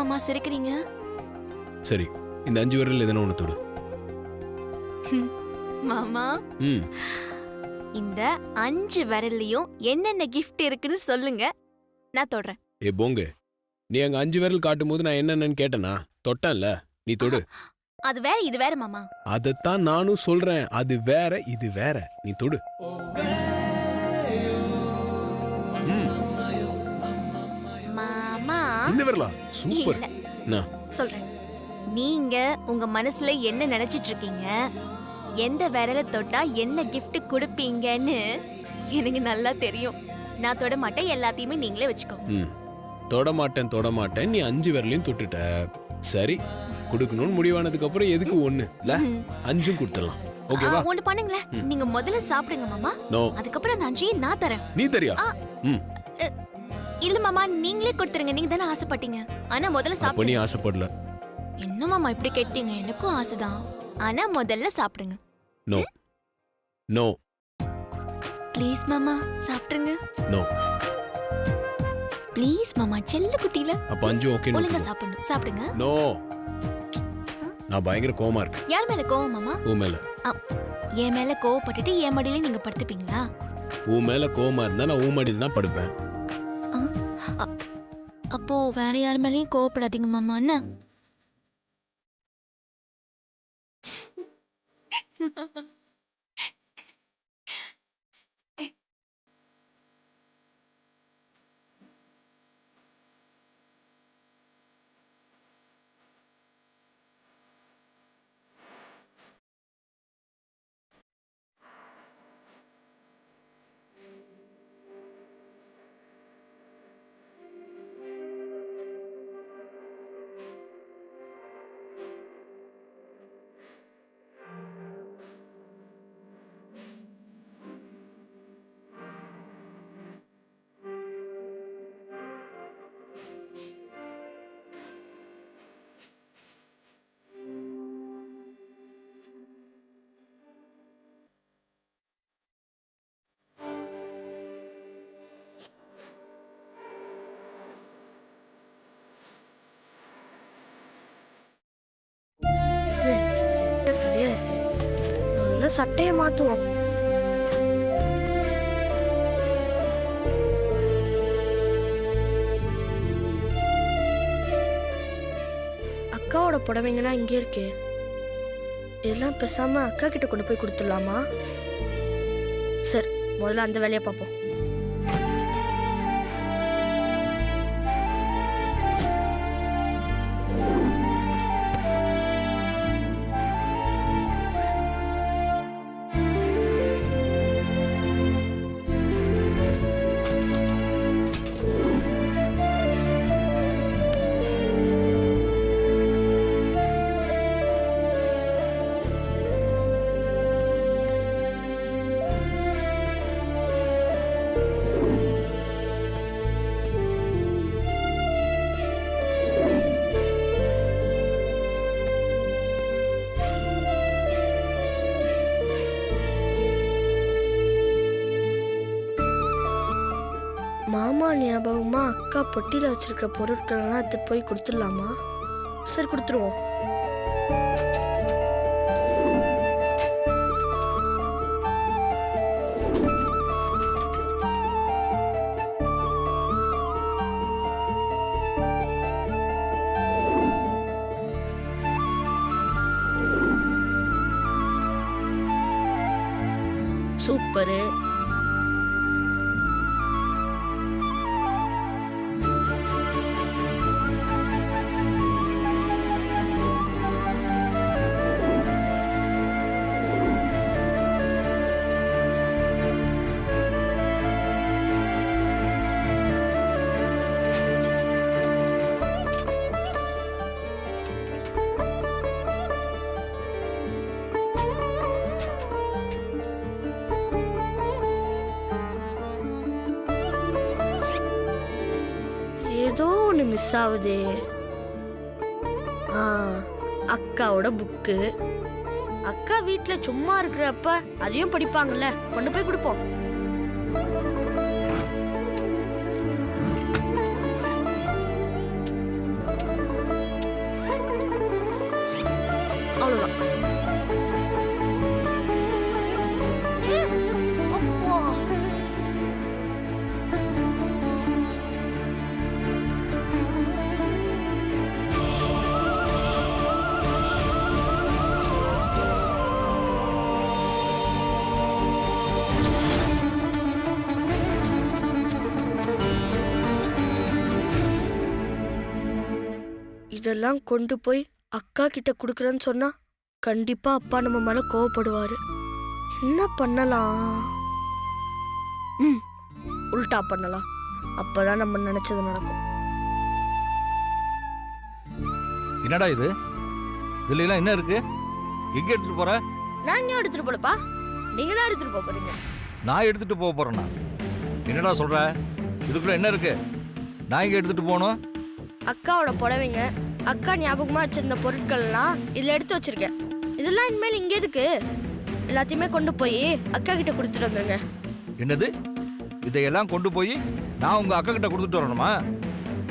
மாமா சிரிக்கிறீங்க? சரி, இந்த 5 விரல் எதனா ஒண்ணு தொடு. மாமா, இந்த 5 விரல்லையும் என்னென்ன கிஃப்ட் இருக்குன்னு சொல்லுங்க, நான் தொடுறேன். ஏ போங்க, நீ அங்க 5 விரல் காட்டும் போது நான் என்னன்னு கேட்டனா? தொட்டேன்ல, நீ தொடு. அது வேற இது வேற மாமா. அதத்தான் நானும் சொல்றேன், அது வேற இது வேற, நீ தொடு. மாமா, இந்த விரலா? சூப்பர். நான் சொல்றேன். நீங்க உங்க மனசுல என்ன நினைச்சிட்டு இருக்கீங்க, எந்த விரல தொட்டா என்ன கிஃப்ட் கொடுப்பீங்கன்னு எனக்கு நல்லா தெரியும். நான் தொட மாட்டேன், எல்லாத்தையுமே நீங்களே வச்சுக்கோங்க. தொட மாட்டேன் நீ 5 விரலையும் தொட்டுட்ட. சரி, கொடுக்கணும்னு முடிவானதுக்கு அப்புறம் எதுக்கு 1 இல்ல 5ம் கொடுத்துடலாம். ஓகேவா? ஒன்னு பண்ணுங்களே, நீங்க முதல்ல சாப்பிடுங்க மாமா. அதுக்கப்புறம் அந்த 5ஐயும் நான் தரேன். நீ தரியா? இல்ல மாமா, நீங்களே கொடுத்துருங்க. நீங்க தானே ஆசைப்பட்டீங்க. ஆனா முதல்ல சாப்பிடுங்க. நீ ஆசைப்படல. என்ன மாமா இப்படி கேட்டீங்க? எனக்கும் ஆசைதான். ஆனா முதல்ல சாப்பிடுங்க. நோ நோ ப்ளீஸ் மாமா, சாப்பிடுங்க. நோ ப்ளீஸ் மாமா, செல்ல குட்டில. அப்ப 5 ஓகே. ஒழுங்கா சாப்பிடணும். சாப்பிடுங்க. நோ, நான் பயங்கர கோவமா இருக்கேன். யார் மேல கோவம் மாமா? உன் மேல. என் மேல கோவப்பட்டுட்டு என் மடியில நீங்க படுத்துப்பீங்களா? உன் மேல கோவமா இருந்தா நான் உன் மடியில தான் படுப்பேன். அப்போ வேற யார் மேலயும் கோவப்படாதீங்க மாமா. என்ன? சட்டையை மாத்துவோம். அக்காவோட புடவைங்கலாம் இங்கே இருக்கு. இதெல்லாம் பேசாம அக்கா கிட்ட கொண்டு போய் கொடுத்துடலாமா? சரி, முதல்ல அந்த வேலையை பார்ப்போம். மாமா ஞாபகமா அக்கா பொட்டியில வச்சிருக்கிற பொருட்கள்லாம் எடுத்து போய் கொடுத்துடலாமா? சரி, கொடுத்துருவோம். சூப்பரு. ஏதோ ஒன்று மிஸ் ஆகுது. அக்காவோட புக்கு. அக்கா வீட்டில் சும்மா இருக்கிறப்ப அதையும் படிப்பாங்கல்ல, கொண்டு போய் கொடுப்போம். இதெல்லாம் கொண்டு போய் அக்கா கிட்ட கொடுக்குறேன்னு சொன்னா கண்டிப்பா அப்பா நம்ம மேல கோவப்படுவாரு. என்ன பண்ணலாம்? உல்டா பண்ணலாம். அப்பதான் நம்ம நினைச்சது நடக்கும். என்னடா இது? இதுல எல்லாம் என்ன இருக்கு? எங்க எடுத்துட்டு போற? நான் எங்க எடுத்துட்டு போலப்பா, நீங்க தான் எடுத்துட்டு போக போறீங்க. நான் எடுத்துட்டு போக போறேன்னா? என்னடா சொல்ற? இதுக்குள்ள என்ன இருக்கு? நான் எங்க எடுத்துட்டு போகணும்? அக்காவோட புடவைங்க, அக்கா ஞாபகமா வச்சிருந்த பொருட்கள்லாம் இதுல எடுத்து வச்சிருக்கேன். இதெல்லாம் இனிமேல் இங்க எதுக்கு? எல்லாத்தையுமே கொண்டு போய் அக்கா கிட்ட கொடுத்துட்டு வந்துருங்க. என்னது? இதையெல்லாம் கொண்டு போய் நான் உங்க அக்கா கிட்ட கொடுத்துட்டு வரணுமா?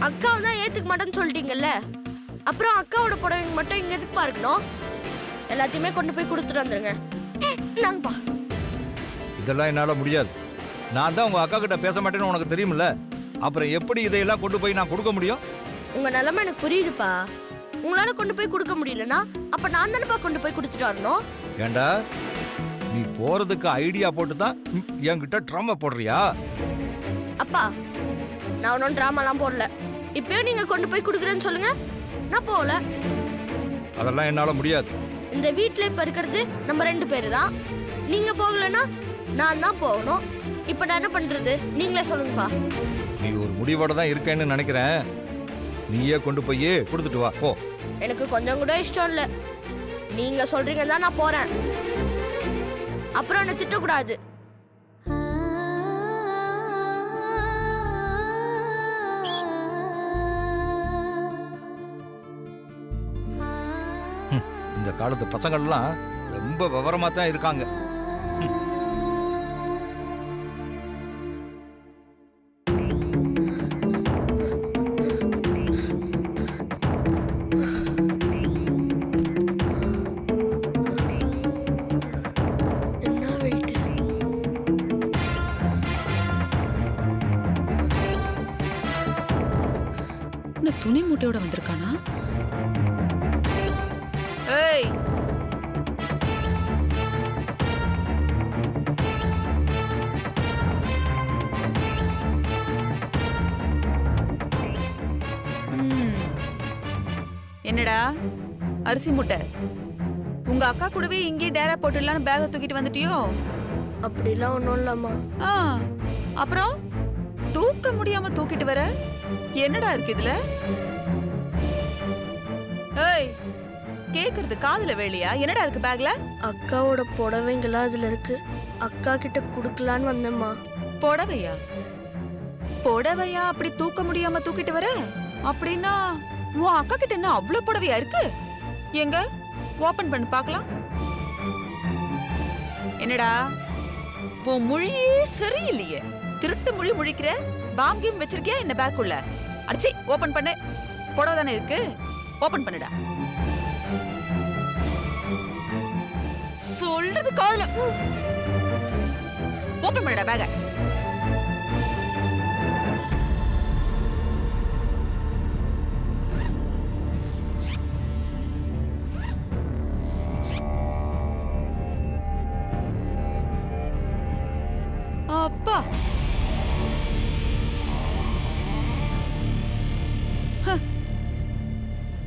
அக்காவை தான் ஏத்துக்க மாட்டேன்னு சொல்லிட்டீங்கல்ல, அப்புறம் அக்காவோட புடவைங்க மட்டும் இங்க எதுக்கு இருக்கணும்? எல்லாத்தையுமே கொண்டு போய் கொடுத்துட்டு வந்துருங்க. நாங்கப்பா. இதெல்லாம் என்னால முடியாது. நான் தான் உங்க அக்கா கிட்ட பேச மாட்டேன்னு உனக்கு தெரியுமில்ல. அப்புறம் எப்படி இதையெல்லாம் கொண்டு போய் நான் கொடுக்க முடியும்? உங்க நிலைமை எனக்கு புரியுதுப்பா. உங்களால கொண்டு போய் கொடுக்க முடியலன்னா அப்ப நான் தானேப்பா கொண்டு போய் கொடுத்துட்டு வரணும். ஏண்டா நீ போறதுக்கு ஐடியா போட்டு தான் என்கிட்ட ட்ராமா போடுறியா? அப்பா, நான் ஒன்றும் ட்ராமாலாம் போடல. இப்பயும் நீங்க கொண்டு போய் கொடுக்குறேன்னு சொல்லுங்க, நான் போகல. அதெல்லாம் என்னால முடியாது. இந்த வீட்டில் இப்ப இருக்கிறது நம்ம 2 பேரு தான். நீங்க போகலன்னா நான் தான் போகணும். இப்ப நான் என்ன பண்றது? நீங்களே சொல்லுங்கப்பா. நீ ஒரு முடிவோட தான் இருக்கேன்னு நினைக்கிறேன். நீயே கொண்டு போய் கொடுத்துட்டு வா போ. எனக்கு கொஞ்சம் கூட இஷ்டம் இல்ல. நீங்க சொல்றீங்க தான் நான் போறேன். அப்புறம் என்ன திட்டக்கூடாது. இந்த காலத்து பசங்கள்லாம் ரொம்ப விவரமா தான் இருக்காங்க. என்ன வெயிட்? இன்னும் துணி மூட்டையோட வந்திருக்கானா? ஏய், என்னடா அரிசி மூட்டை? உங்க அக்கா கூடவே இங்கே டேரா போட்டுடலான்னு பேக தூக்கிட்டு வந்துட்டியோ? அப்படிலாம் ஒன்றும் இல்லம்மா. ஆ, அப்புறம் தூக்க முடியாம தூக்கிட்டு வர என்னடா இருக்கு இதுல? ஏய், கேக்குறது காதுல வேலையா? என்னடா இருக்கு பேக்ல? அக்காவோட புடவைங்களா அதுல இருக்கு. அக்கா கிட்ட குடுக்கலான்னு வந்தேம்மா. புடவையா? புடவையா அப்படி தூக்க முடியாம தூக்கிட்டு வர? அப்படின்னா உன் அக்கா கிட்ட என்ன அவ்வளவு புடவையா இருக்கு? எங்க ஓபன் பண்ணி பார்க்கலாம். என்னடா உன் மொழியே சரியில்லையே. திருட்டு மொழி முழிக்கிற. பாங்கியம் வச்சிருக்கியா என்ன பேக்குள்ள? அடிச்சி ஓபன் பண்ணு. புடவை தானே இருக்கு, ஓபன் பண்ணுடா. சொல்றது காதுல. ஓபன் பண்ணுடா பேக. அப்பா,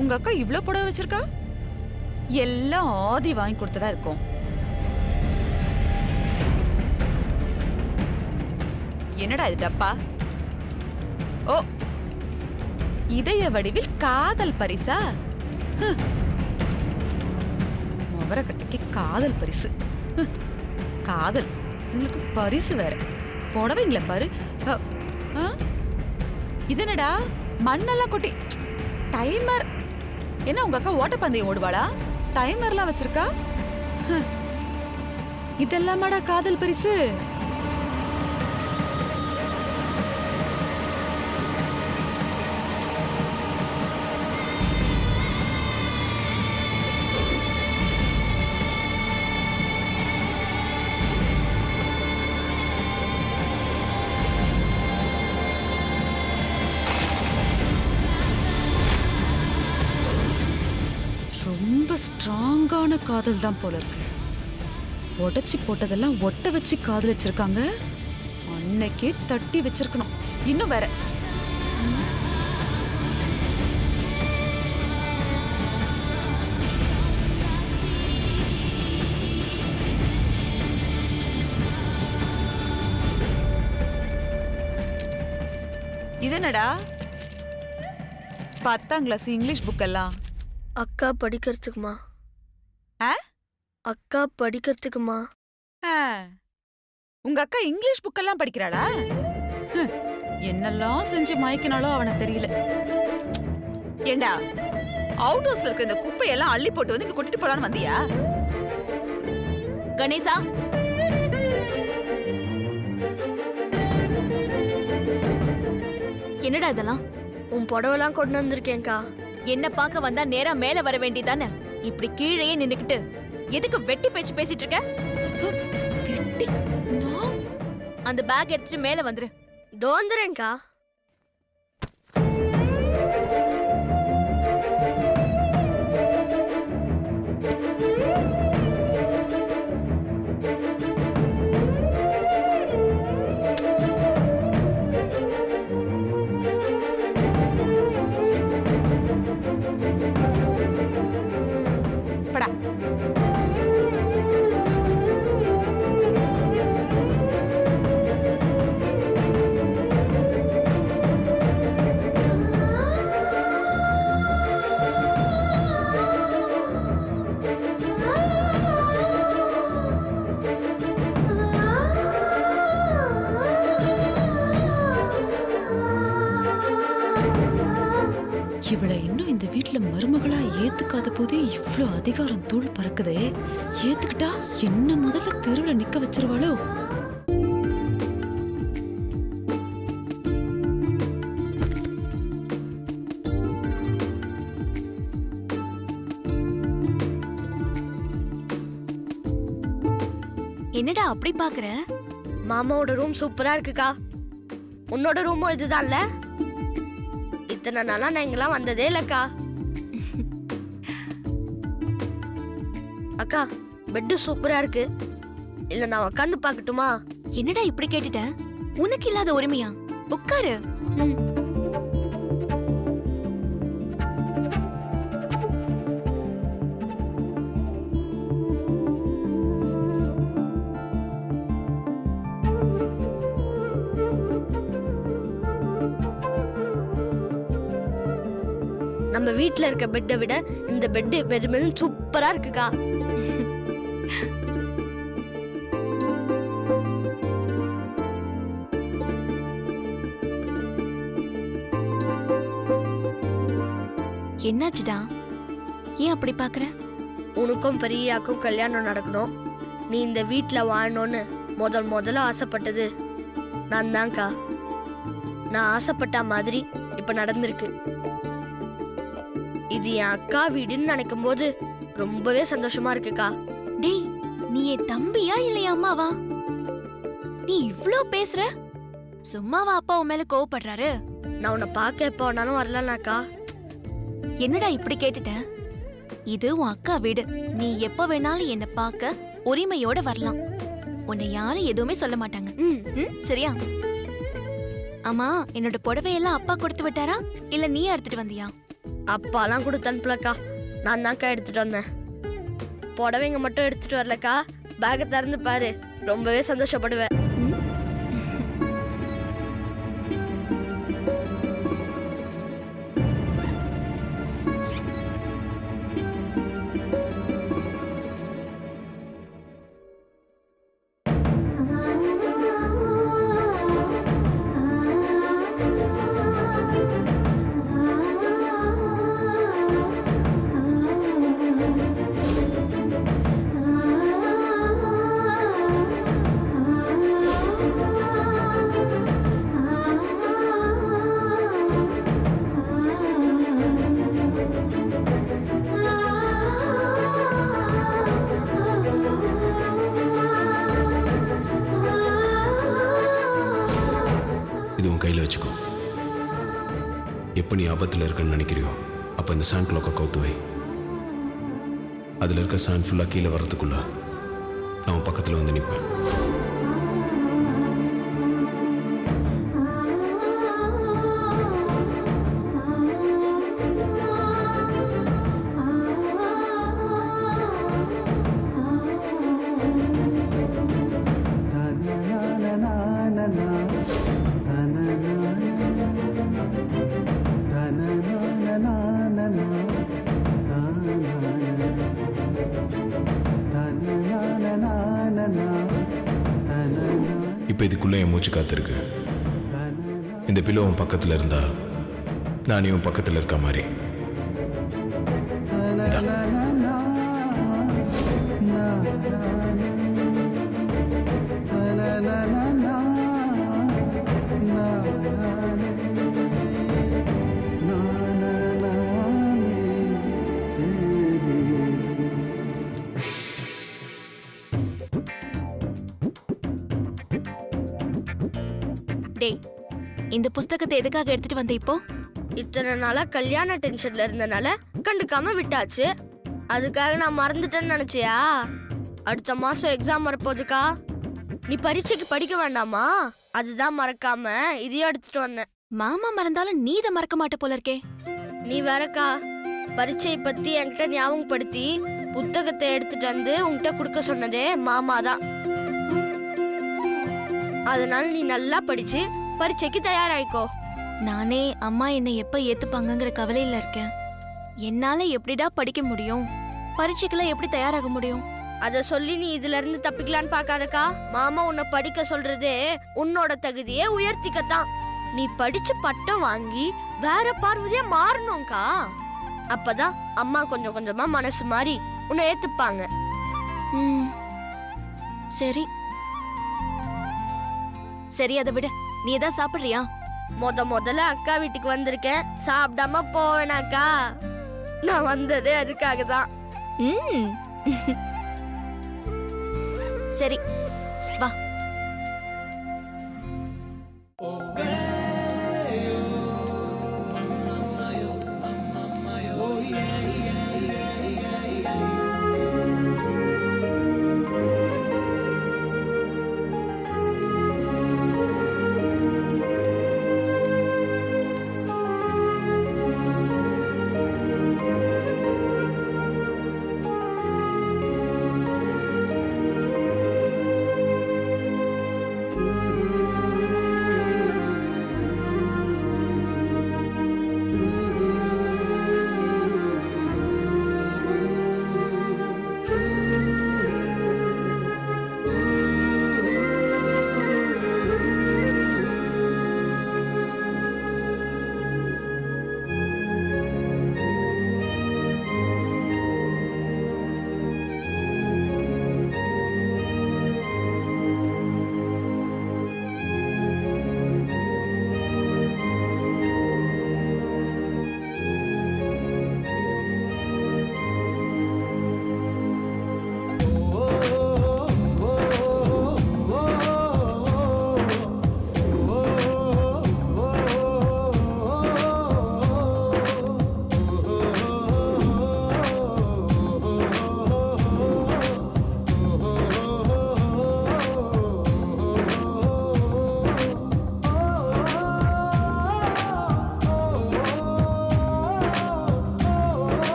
உங்க அக்கா இவ்ளோ புடவை வச்சிருக்கா? எல்லாம் ஆதி வாங்கி கொடுத்ததா இருக்கும். என்னடா இது டப்பா? ஓ, இதய வடிவில் காதல் பரிசா? மொகரக்கட்டைக்கு காதல் பரிசு. காதல் உங்களுக்கு பரிசு வேற. புடவைங்கள பாரு. இதனடா மண்ணெல்லாம் கொட்டி. டைமர் என்ன? உங்க அக்கா ஓட்டப்பந்தயம் ஓடுவாளா? டைமர்லாம் வச்சிருக்கா? இதெல்லாமாடா காதல் பரிசு? ரொம்ப ஸ்ட்ராங்கான காதல் தான் போல இருக்கு. உடைச்சி போட்டதெல்லாம் ஒட்ட வச்சு காதலிச்சிருக்காங்க. அன்னைக்கே தட்டி வச்சிருக்கணும். இன்னும் வேற இது என்னடா 10ஆம் கிளாஸ் இங்கிலீஷ் புக் எல்லாம்? அக்கா படிக்கிறதுக்குமா? ஆ? அக்கா படிக்கிறதுக்குமா? உங்க அக்கா இங்கிலீஷ் புக் எல்லாம் படிக்கிறாளா? என்னெல்லாம் செஞ்சு மயக்கினாலும் அவனுக்கு தெரியல. ஏண்டா அவுட் ஹவுஸ்ல இருக்க இந்த குப்பையெல்லாம் அள்ளி போட்டு வந்து இங்க கொட்டிட்டு போலான்னு வந்தியா? கணேசா, என்னடா இதெல்லாம்? உன் புடவெல்லாம் கொண்டு வந்திருக்கேன்க்கா. என்ன பார்க்க வந்தா நேரா மேல வர வேண்டியதானே? இப்படி கீழேயே நின்னுக்கிட்டு எதுக்கு வெட்டி பேச்சு பேசிட்டு இருக்க? வெட்டி? நான் அந்த பேக் எடுத்துட்டு மேல வந்துரு. தோந்துறேன்க்கா. படா. இவளை இன்னும் இந்த வீட்ல மருமகளா ஏத்துக்காத போதே இவ்ளோ அதிகாரம் தூள் பறக்குதே. ஏத்துக்கிட்டா என்ன முதல்ல தெருவுல நிக்க வச்சிருவாளோ? என்னடா அப்படி பாக்குற? மாமாவோட ரூம் சூப்பரா இருக்குக்கா. உன்னோட ரூமும் இதுதான்ல? இத்தனை நாளா நான் இங்கெல்லாம் வந்ததே இல்லக்கா. அக்கா, பெட்டு சூப்பரா இருக்கு. இல்ல நான் உட்காந்து பாக்கட்டுமா? என்னடா இப்படி கேட்டுட்ட? உனக்கு இல்லாத உரிமையா? உட்காரு. நம்ம வீட்ல இருக்க பெட்டை விட இந்த பெட் வெறும் சூப்பரா இருக்குக்கா. என்னாச்சுடா? ஏன் அப்படி பாக்குற? உனக்கும் பெரியாக்கும் கல்யாணம் நடக்கணும், நீ இந்த வீட்ல வாழணும்னு முதல்ல ஆசைப்பட்டது நான் தான்க்கா. நான் ஆசைப்பட்ட மாதிரி இப்ப நடந்திருக்கு. இது என் அக்கா வீடுன்னு நினைக்கும் போது ரொம்பவே சந்தோஷமா இருக்குக்கா. டேய், நீ என் தம்பியா இல்லையா அம்மாவா? நீ இவ்ளோ பேசுற? சும்மாவா அப்பா உன் மேல கோவப்படுறாரு? நான் உன்னை பார்க்க எப்ப வேணாலும் வரலாம்க்கா. என்னடா இப்படி கேட்டுட்ட? இது உன் அக்கா வீடு. நீ எப்ப வேணாலும் என்ன பார்க்க உரிமையோட வரலாம். உன்னை யாரும் எதுவுமே சொல்ல மாட்டாங்க. சரியா? ஆமா, என்னோட புடவையெல்லாம் அப்பா கொடுத்து விட்டாரா இல்ல நீ எடுத்துட்டு வந்தியா? அப்பாலாம் கொடுத்து அனுப்பலக்கா, நான் தான்க்கா எடுத்துட்டு வந்தேன். புடவைங்க மட்டும் எடுத்துட்டு வரலக்கா. பேக்கை திறந்து பாரு, ரொம்பவே சந்தோஷப்படுவேன். கையில் வச்சுக்கோ. எப்போ நீ ஆபத்தில் இருக்குன்னு நினைக்கிறியோ அப்போ இந்த சாண்ட் கிளாக்கை கவுத்து வை. அதில் இருக்க சாண்ட் ஃபுல்லாக கீழே வர்றதுக்குள்ள நான் பக்கத்தில் வந்து நிற்பேன். na na na na na na na na இதுக்குள்ளே என் மூச்சு காத்திருக்கு. இந்த பில்லோ உன் பக்கத்தில் இருந்தா நானே உன் பக்கத்தில் இருக்க மாதிரி. டேய், இந்த புஸ்தகத்தை எதுக்காக எடுத்துட்டு வந்த இப்போ? இத்தனை நாளா கல்யாண டென்ஷன்ல இருந்தனால கண்டுக்காம விட்டாச்சு. அதுக்காக நான் மறந்துட்டேன்னு நினைச்சியா? அடுத்த மாசம் எக்ஸாம் வரப்போகுதுக்கா. நீ பரீட்சைக்கு படிக்க வேண்டாமா? அதுதான் மறக்காம இதையும் எடுத்துட்டு வந்தேன். மாமா மறந்தாலும் நீ இதை மறக்க மாட்ட போல இருக்கே. நீ வேறக்கா பரீட்சையை பத்தி என்கிட்ட ஞாபகப்படுத்தி புத்தகத்தை எடுத்துட்டு வந்து உன்கிட்ட கொடுக்க சொன்னதே மாமா தான். அதனால நீ நல்லா படிச்சு பரீட்சைக்கு தயாராயிக்கோ. நானே அம்மா என்னை எப்ப ஏத்துப்பாங்கங்கிற கவலையில இருக்கேன். என்னால எப்படிடா படிக்க முடியும்? பரீட்சைக்கெல்லாம் எப்படி தயாராக முடியும்? அத சொல்லி நீ இதுல இருந்து தப்பிக்கலான்னு பாக்காதக்கா. மாமா உன்னை படிக்க சொல்றதே உன்னோட தகுதியை உயர்த்திக்கத்தான். நீ படிச்சு பட்டம் வாங்கி வேற பார்வதியா மாறணும்க்கா. அப்பதான் அம்மா கொஞ்சம் கொஞ்சமா மனசு மாறி உன்னை ஏத்துப்பாங்க. சரி சரி, அதை விட நீ ஏதாவது சாப்பிடுறியா? முதல்ல அக்கா வீட்டுக்கு வந்திருக்கேன், சாப்பிடாம போவேனாக்கா? நான் வந்ததே அதுக்காக தான். சரி வா.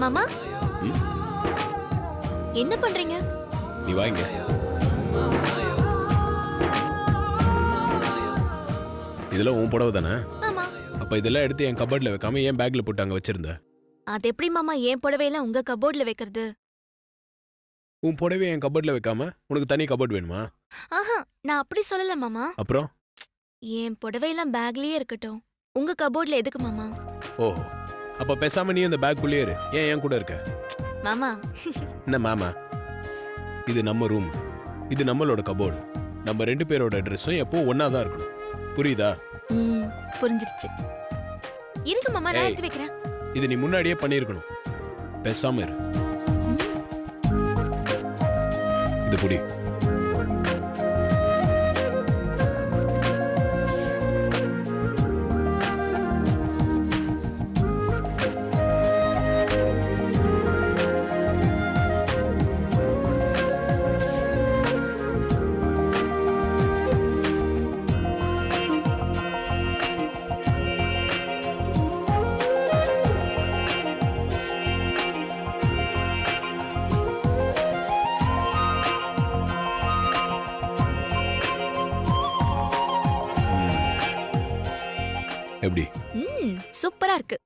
மாமா என்ன பண்றீங்க? நீ வாங்க. இதெல்லாம் உன் புடவை தானே? ஆமா. அப்ப இதெல்லாம் எடுத்து என் கபோர்ட்ல வைக்காம ஏன் பேக்ல போட்டு அங்க வச்சிருந்த? அது எப்படி மாமா என் புடவையெல்லாம் உங்க கபோர்ட்ல வைக்கிறது? உன் புடவை என் கபோர்ட்ல வைக்காம உனக்கு தனி கபோர்ட் வேணுமா? ஆஹா, நான் அப்படி சொல்லல மாமா. அப்புறம் என் புடவையெல்லாம் பேக்லயே இருக்கட்டும். உங்க கபோர்ட்ல எதுக்கு மாமா? ஓஹோ, அப்ப பேசாம நீ அந்த பேக்குள்ளேயே இரு. ஏன் என் கூட இருக்க? மாமா என்ன மாமா? இது நம்ம ரூம், இது நம்மளோட கபோர்டு. நம்ம ரெண்டு பேரோட ட்ரெஸ்ஸும் எப்போ ஒன்னா தான் இருக்கணும். புரியுதா? புரிஞ்சிருச்சு. இருங்க மாமா, நான் எடுத்து வைக்கிறேன். இது நீ முன்னாடியே பண்ணியிருக்கணும். பேசாம இரு. இது புடி. எப்படி? சூப்பரா இருக்கு.